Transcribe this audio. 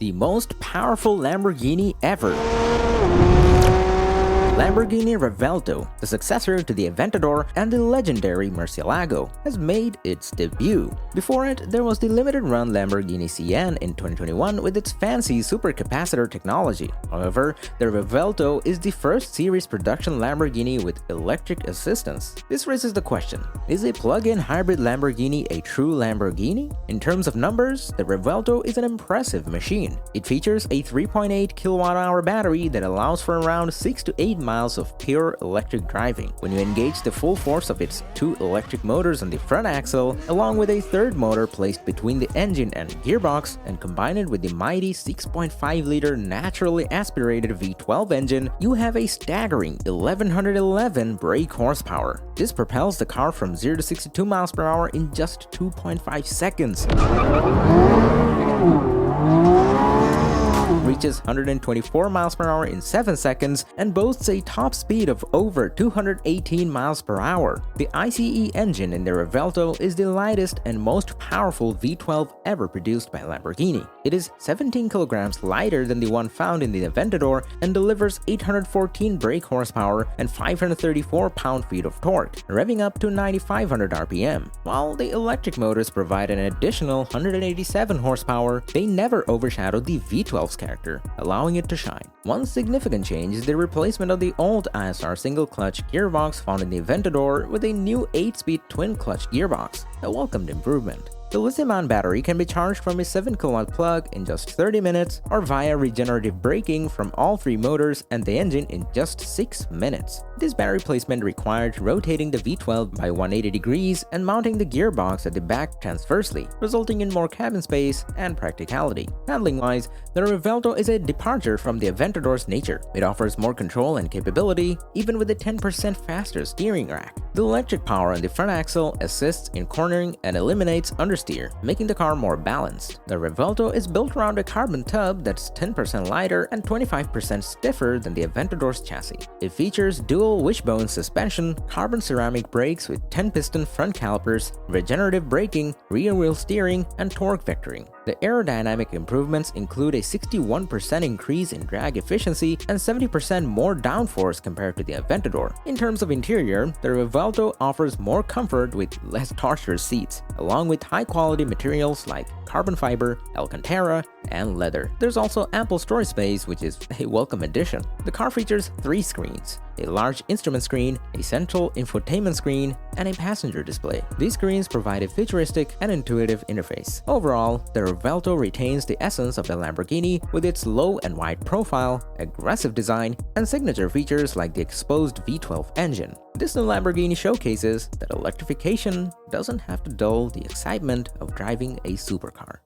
The most powerful Lamborghini ever. Lamborghini Revuelto, the successor to the Aventador and the legendary Murcielago, has made its debut. Before it, there was the limited-run Lamborghini CN in 2021 with its fancy supercapacitor technology. However, the Revuelto is the first series production Lamborghini with electric assistance. This raises the question, is a plug-in hybrid Lamborghini a true Lamborghini? In terms of numbers, the Revuelto is an impressive machine. It features a 3.8 kWh battery that allows for around 6 to 8 miles of pure electric driving. When you engage the full force of its two electric motors on the front axle, along with a third motor placed between the engine and gearbox, and combine it with the mighty 6.5-liter naturally aspirated V12 engine, you have a staggering 1111 brake horsepower. This propels the car from 0 to 62 miles per hour in just 2.5 seconds. Reaches 124 miles per hour in 7 seconds and boasts a top speed of over 218 miles per hour. The ICE engine in the Revuelto is the lightest and most powerful V12 ever produced by Lamborghini. It is 17 kilograms lighter than the one found in the Aventador and delivers 814 brake horsepower and 534 pound-feet of torque, revving up to 9,500 RPM. While the electric motors provide an additional 187 horsepower, they never overshadowed the V12's character, allowing it to shine. One significant change is the replacement of the old ISR single-clutch gearbox found in the Aventador with a new 8-speed twin-clutch gearbox, a welcomed improvement. The lithium-ion battery can be charged from a 7kW plug in just 30 minutes or via regenerative braking from all three motors and the engine in just 6 minutes. This battery placement required rotating the V12 by 180 degrees and mounting the gearbox at the back transversely, resulting in more cabin space and practicality. Handling-wise, the Revuelto is a departure from the Aventador's nature. It offers more control and capability, even with a 10% faster steering rack. The electric power on the front axle assists in cornering and eliminates understeer, making the car more balanced. The Revuelto is built around a carbon tub that's 10% lighter and 25% stiffer than the Aventador's chassis. It features dual wishbone suspension, carbon ceramic brakes with 10-piston front calipers, regenerative braking, rear-wheel steering, and torque vectoring. The aerodynamic improvements include a 61% increase in drag efficiency and 70% more downforce compared to the Aventador. In terms of interior, the Revuelto offers more comfort with less tortuous seats, along with high-quality materials like carbon fiber, Alcantara, and leather. There's also ample storage space, which is a welcome addition. The car features 3 screens: a large instrument screen, a central infotainment screen, and a passenger display. These screens provide a futuristic and intuitive interface. Overall, the Revuelto retains the essence of the Lamborghini with its low and wide profile, aggressive design, and signature features like the exposed V12 engine. This new Lamborghini showcases that electrification doesn't have to dull the excitement of driving a supercar.